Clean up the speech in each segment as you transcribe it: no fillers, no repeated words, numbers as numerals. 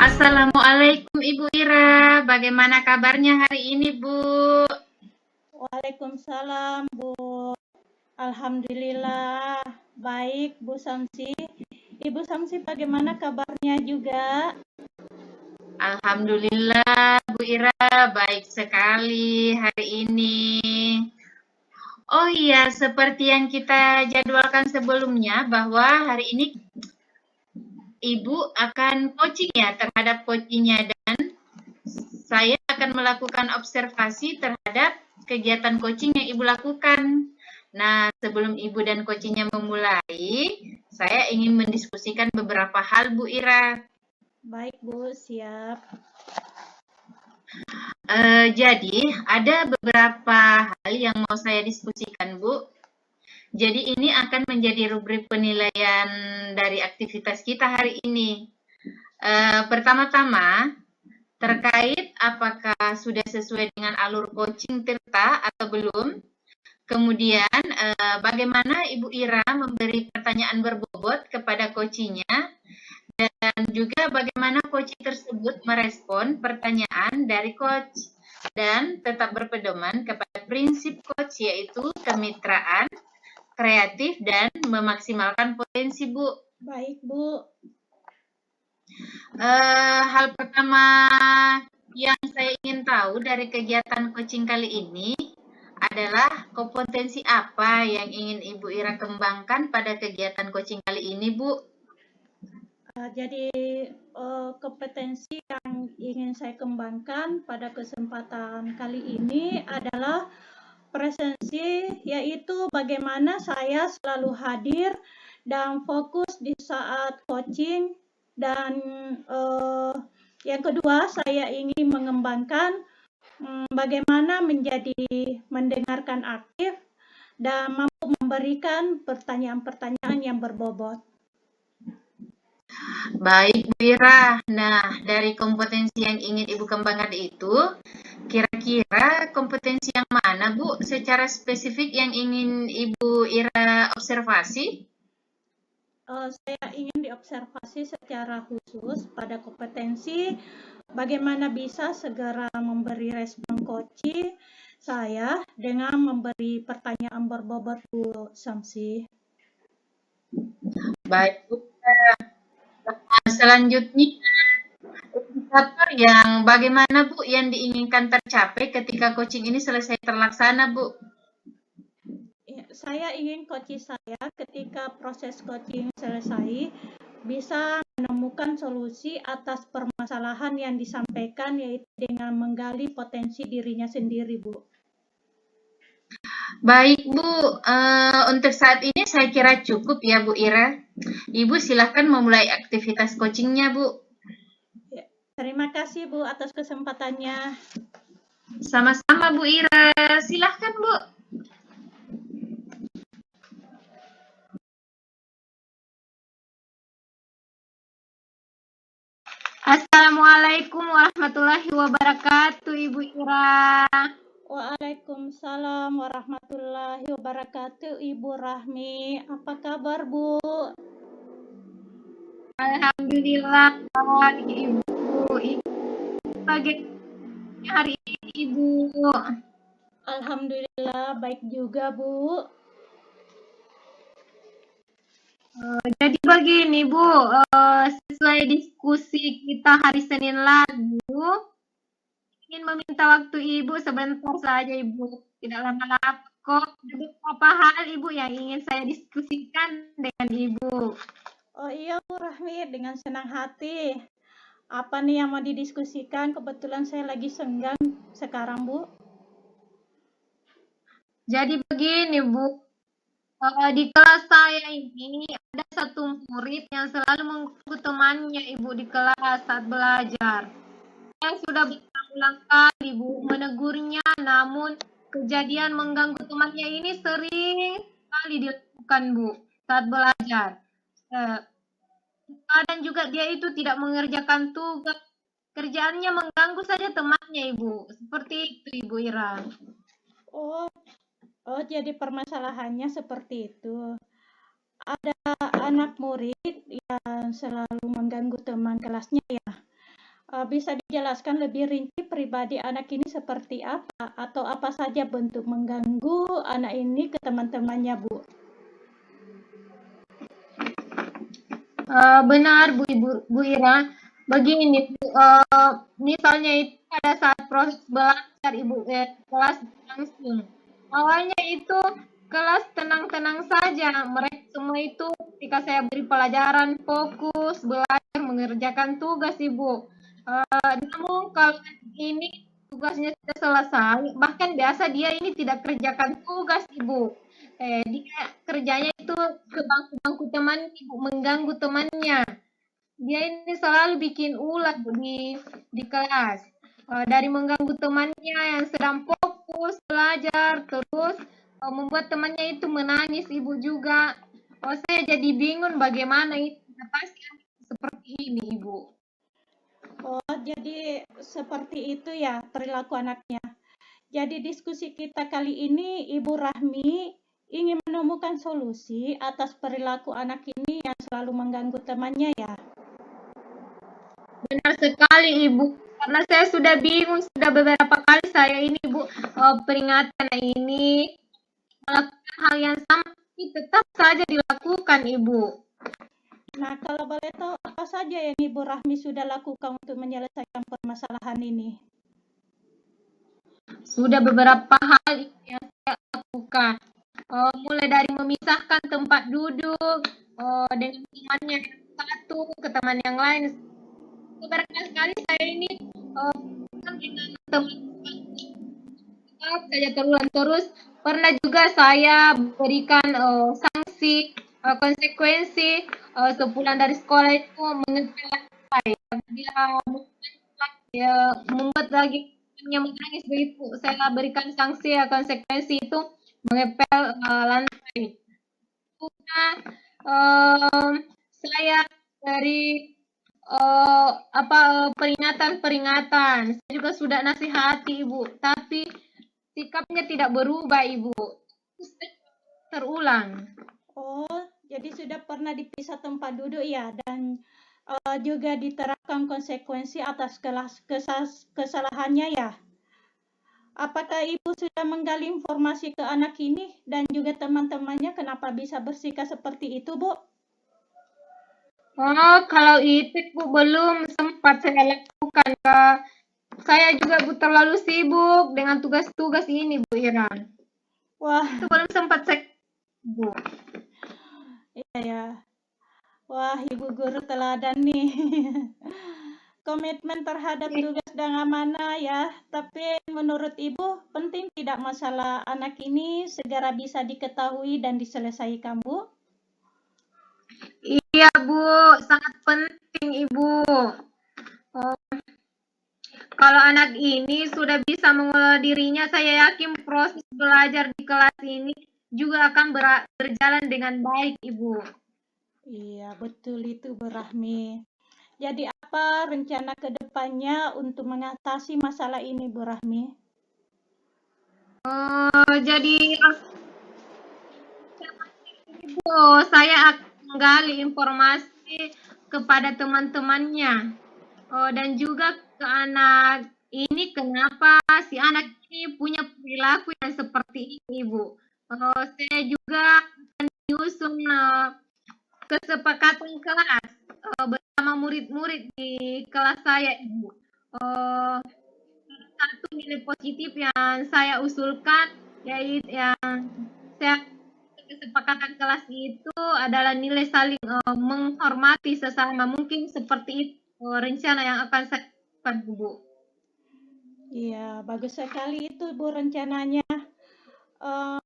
Assalamualaikum Ibu Ira, bagaimana kabarnya hari ini Bu? Waalaikumsalam Bu. Alhamdulillah baik Bu Samsi. Ibu Samsi bagaimana kabarnya juga? Alhamdulillah Bu Ira, baik sekali hari ini. Oh iya, seperti yang kita jadwalkan sebelumnya bahwa hari ini Ibu akan coaching ya terhadap coachingnya dan saya akan melakukan observasi terhadap kegiatan coaching yang Ibu lakukan. Nah, sebelum Ibu dan coachingnya memulai, saya ingin mendiskusikan beberapa hal Bu Ira. Baik Bu, siap. Jadi, ada beberapa hal yang mau saya diskusikan Bu. Jadi ini akan menjadi rubrik penilaian dari aktivitas kita hari ini. Pertama-tama, terkait apakah sudah sesuai dengan alur coaching Tirta atau belum. Kemudian, bagaimana Ibu Ira memberi pertanyaan berbobot kepada coachingnya, dan juga bagaimana coach tersebut merespon pertanyaan dari coach. Dan tetap berpedoman kepada prinsip coach, yaitu kemitraan, kreatif, dan memaksimalkan potensi Bu. Baik Bu. Hal pertama yang saya ingin tahu dari kegiatan coaching kali ini adalah kompetensi apa yang ingin Ibu Ira kembangkan pada kegiatan coaching kali ini, Bu? Jadi kompetensi yang ingin saya kembangkan pada kesempatan kali ini adalah presensi, yaitu bagaimana saya selalu hadir dan fokus di saat coaching. Dan yang kedua, saya ingin mengembangkan bagaimana menjadi mendengarkan aktif dan mampu memberikan pertanyaan-pertanyaan yang berbobot. Baik, Bu Ira. Nah, dari kompetensi yang ingin Ibu kembangkan itu, kira-kira kompetensi yang mana, Bu, secara spesifik yang ingin Ibu Ira observasi? Saya ingin diobservasi secara khusus pada kompetensi bagaimana bisa segera memberi respon coaching saya dengan memberi pertanyaan berbobot Bu Samsi. Baik, Bu. Selanjutnya, indikator yang bagaimana Bu yang diinginkan tercapai ketika coaching ini selesai terlaksana, Bu? Saya ingin coaching saya ketika proses coaching selesai bisa menemukan solusi atas permasalahan yang disampaikan, yaitu dengan menggali potensi dirinya sendiri, Bu. Baik, Bu. Untuk saat ini saya kira cukup ya, Bu Ira. Ibu silahkan memulai aktivitas coachingnya, Bu. Ya, terima kasih, Bu, atas kesempatannya. Sama-sama, Bu Ira. Silahkan, Bu. Assalamualaikum warahmatullahi wabarakatuh, Ibu Ira. Waalaikumsalam warahmatullahi wabarakatuh, Ibu Rahmi. Apa kabar, Bu? Alhamdulillah, Ibu. Bagaimana hari ini, Ibu? Alhamdulillah, baik juga, Bu. Jadi begini, Bu. Sesuai diskusi kita hari Senin lalu, ingin meminta waktu Ibu sebentar saja, Ibu. Tidak lama-lama kok. Ada beberapa hal, Ibu, yang ingin saya diskusikan dengan Ibu. Oh iya, Bu Rahmi, dengan senang hati. Apa nih yang mau didiskusikan? Kebetulan saya lagi senggang sekarang, Bu. Jadi begini, Bu. Di kelas saya ini ada satu murid yang selalu mengganggu temannya, Ibu, di kelas saat belajar. Saya sudah berulang kali, Bu, menegurnya, namun kejadian mengganggu temannya ini sering sekali dilakukan, Bu, saat belajar. Dan juga dia itu tidak mengerjakan tugas. Kerjaannya mengganggu saja temannya, Ibu. Seperti itu, Ibu Ira. Oh, jadi permasalahannya seperti itu. Ada anak murid yang selalu mengganggu teman kelasnya ya. Bisa dijelaskan lebih rinci pribadi anak ini seperti apa atau apa saja bentuk mengganggu anak ini ke teman-temannya, Bu? Benar Bu Ira. Begini, misalnya itu pada saat proses belajar Ibu kelas langsung. Awalnya itu kelas tenang-tenang saja. Mereka semua itu ketika saya beri pelajaran fokus belajar mengerjakan tugas Ibu. Namun kalau ini tugasnya sudah selesai, bahkan biasa dia ini tidak kerjakan tugas Ibu. Dia kerjanya itu ke bangku-bangku teman Ibu, mengganggu temannya. Dia ini selalu bikin ulah di kelas. Dari mengganggu temannya yang sedang fokus belajar, terus membuat temannya itu menangis Ibu juga. Saya jadi bingung bagaimana itu pasti seperti ini Ibu. Oh, jadi seperti itu ya perilaku anaknya. Jadi diskusi kita kali ini, Ibu Rahmi ingin menemukan solusi atas perilaku anak ini yang selalu mengganggu temannya ya. Benar sekali Ibu, karena saya sudah bingung, sudah beberapa kali saya ini Ibu peringatan ini melakukan hal yang sama, tapi tetap saja dilakukan Ibu. Nah, kalau boleh tahu apa saja yang Ibu Rahmi sudah lakukan untuk menyelesaikan permasalahan ini? Sudah beberapa hal yang saya lakukan, mulai dari memisahkan tempat duduk dengan temannya yang satu ke teman yang lain. Beberapa kali saya ini dengan teman saja terulang terus. Pernah juga saya berikan sanksi konsekuensi sepulang dari sekolah itu mengepel dia ya, membuat lagi yang menangis begitu. Saya berikan sanksi konsekuensi itu mengepel lantai. Karena saya dari peringatan-peringatan. Saya juga sudah nasihati Ibu, tapi sikapnya tidak berubah Ibu. Terulang. Oh, jadi sudah pernah dipisah tempat duduk ya, dan juga diterapkan konsekuensi atas kesalahannya ya. Apakah Ibu sudah menggali informasi ke anak ini dan juga teman-temannya kenapa bisa bersikap seperti itu, Bu? Oh, kalau itu Bu belum sempat saya lakukan. Saya juga Bu terlalu sibuk dengan tugas-tugas ini Bu Ira. Wah, Itu belum sempat saya Bu. iya ya. Wah, Ibu guru teladan nih. Komitmen terhadap tugas dan amanah ya. Tapi menurut Ibu, penting tidak masalah anak ini segera bisa diketahui dan diselesaikan, Bu? Iya Bu, sangat penting Ibu. Kalau anak ini sudah bisa mengelola dirinya, saya yakin proses belajar di kelas ini juga akan berjalan dengan baik, Ibu. Iya, betul itu, Bu Rahmi. Jadi apa rencana ke depannya untuk mengatasi masalah ini, Bu Rahmi? Jadi, Ibu, saya akan menggali informasi kepada teman-temannya dan juga ke anak ini kenapa si anak ini punya perilaku yang seperti ini, Ibu. Saya juga akan menyusun kesepakatan kelas bersama murid-murid di kelas saya, Ibu. Satu nilai positif yang saya usulkan yaitu yang saya kesepakatan kelas itu adalah nilai saling menghormati sesama. Mungkin seperti itu rencana yang akan saya lakukan, Bu. Iya, bagus sekali itu, Bu, rencananya.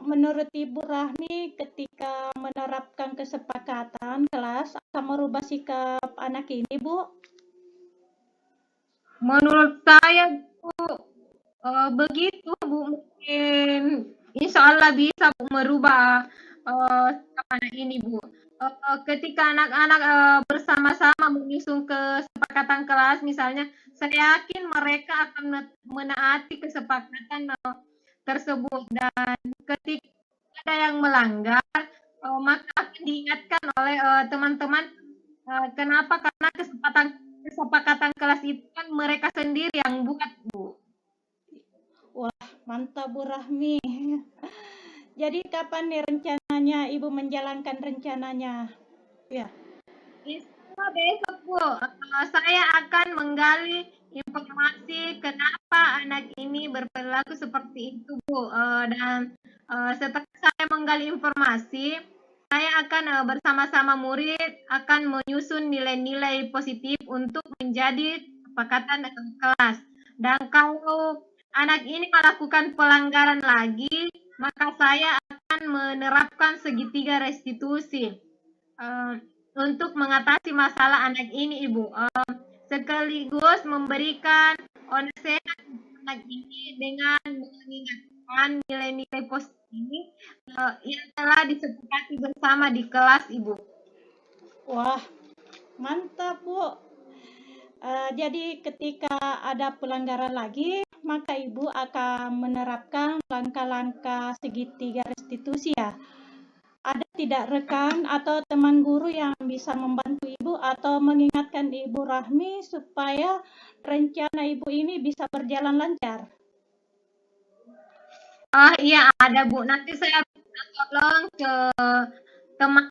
Menurut Ibu Rahmi, ketika menerapkan kesepakatan kelas akan merubah sikap anak ini, Bu? Menurut saya, Bu, begitu, Bu. Mungkin insya Allah bisa Bu, merubah sikap anak ini, Bu. Ketika anak-anak bersama-sama menyusun kesepakatan kelas, misalnya, saya yakin mereka akan menaati kesepakatan tersebut. Dan ketika ada yang melanggar, maka akan diingatkan oleh teman-teman. Kenapa? Karena kesepakatan kelas itu kan mereka sendiri yang buat, Bu. Wah, mantap Bu Rahmi. Jadi kapan nih rencananya Ibu menjalankan rencananya? Ya. Insya besok, Bu. Saya akan menggali informasi kenapa anak ini berperilaku seperti itu, Bu. Dan setelah saya menggali informasi, saya akan bersama-sama murid akan menyusun nilai-nilai positif untuk menjadi kesepakatan kelas. Dan kalau anak ini melakukan pelanggaran lagi, maka saya akan menerapkan segitiga restitusi. Untuk mengatasi masalah anak ini, Ibu, sekaligus memberikan nasihat anak ini dengan mengingatkan nilai-nilai positif yang telah disepakati bersama di kelas, Ibu. Wah, mantap Bu. Jadi ketika ada pelanggaran lagi, maka Ibu akan menerapkan langkah-langkah segitiga restitusi ya. Ada tidak rekan atau teman guru yang bisa membantu Ibu atau mengingatkan Ibu Rahmi supaya rencana Ibu ini bisa berjalan lancar? Iya ada, Bu. Nanti saya minta tolong ke teman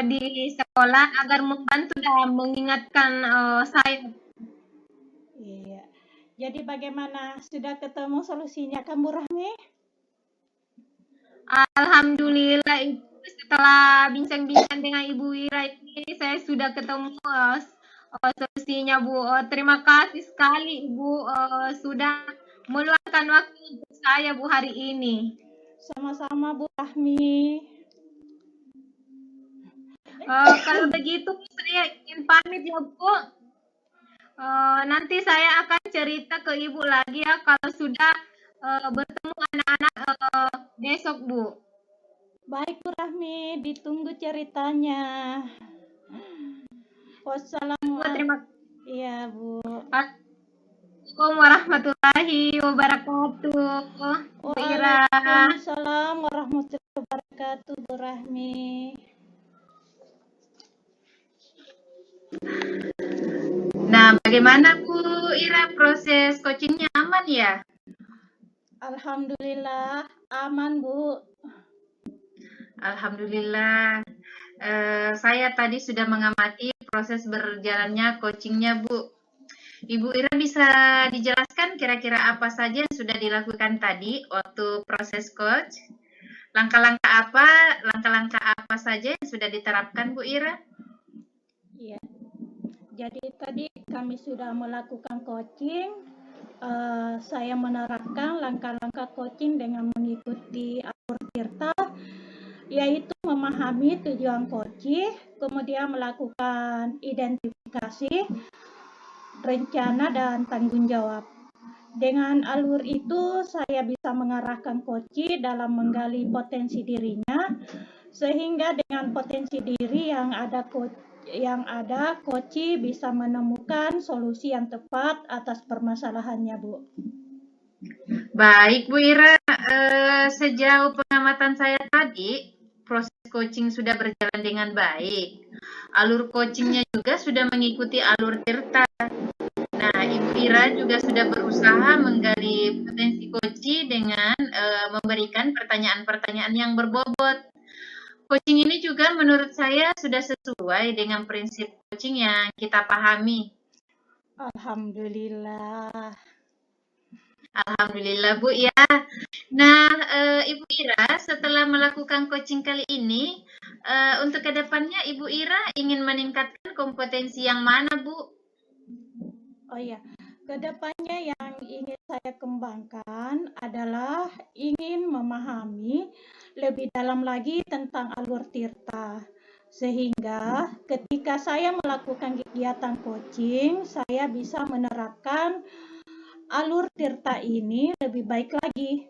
di sekolah agar membantu dan mengingatkan saya. Iya. Jadi bagaimana? Sudah ketemu solusinya kan Bu Rahmi? Alhamdulillah, Ibu, setelah bincang-bincang dengan Ibu Wira ini saya sudah ketemu solusinya, Bu. Terima kasih sekali Ibu sudah meluangkan waktu untuk saya, Bu, hari ini. Sama-sama Bu Rahmi. Kalau begitu saya ingin pamit ya, Bu. Nanti saya akan cerita ke Ibu lagi ya kalau sudah bertemu anak-anak besok, Bu. Baik Bu Rahmi, ditunggu ceritanya. Wassalamualaikum. Iya Bu. Assalamualaikum warahmatullahi wabarakatuh. Bu Ira. Waalaikumsalam warahmatullahi wabarakatuh Bu Rahmi. Nah, bagaimana Bu Ira proses coachingnya aman ya? Alhamdulillah aman Bu. Alhamdulillah. Saya tadi sudah mengamati proses berjalannya coachingnya, Bu. Ibu Ira bisa dijelaskan kira-kira apa saja yang sudah dilakukan tadi waktu proses coach? Langkah-langkah apa saja yang sudah diterapkan, Bu Ira? Iya. Jadi tadi kami sudah melakukan coaching. Saya menerapkan langkah-langkah coaching dengan mengikuti alur tirta, yaitu memahami tujuan coaching, kemudian melakukan identifikasi, rencana, dan tanggung jawab. Dengan alur itu, saya bisa mengarahkan coaching dalam menggali potensi dirinya, sehingga dengan potensi diri yang ada coaching bisa menemukan solusi yang tepat atas permasalahannya, Bu. Baik, Bu Ira. Sejauh pengamatan saya tadi, proses coaching sudah berjalan dengan baik. Alur coachingnya juga sudah mengikuti alur tirta. Nah, Ibu Ira juga sudah berusaha menggali potensi coaching dengan memberikan pertanyaan-pertanyaan yang berbobot. Coaching ini juga menurut saya sudah sesuai dengan prinsip coaching yang kita pahami. Alhamdulillah. Alhamdulillah, Bu ya. Nah, Ibu Ira setelah melakukan coaching kali ini, untuk kedepannya Ibu Ira ingin meningkatkan kompetensi yang mana, Bu? Oh iya, kedepannya yang ingin saya kembangkan adalah ingin memahami lebih dalam lagi tentang alur tirta. Sehingga ketika saya melakukan kegiatan coaching, saya bisa menerapkan alur tirta ini lebih baik lagi.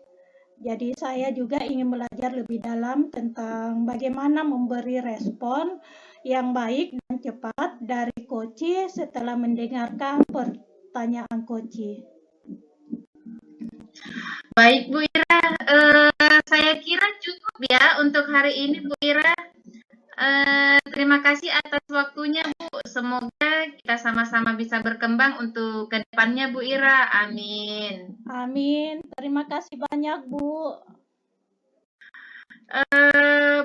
Jadi saya juga ingin belajar lebih dalam tentang bagaimana memberi respon yang baik dan cepat dari coaching setelah mendengarkan pertanyaan coaching. Baik, Bu Ira. Saya kira cukup ya untuk hari ini, Bu Ira. Terima kasih atas waktunya, Bu. Semoga kita sama-sama bisa bisa berkembang untuk ke depannya Bu Ira. Amin. Amin. Terima kasih banyak, Bu.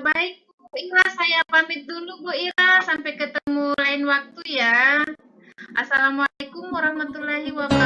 Baik Bu Ira, saya pamit dulu Bu Ira. Sampai ketemu lain waktu ya. Assalamualaikum warahmatullahi wabarakatuh.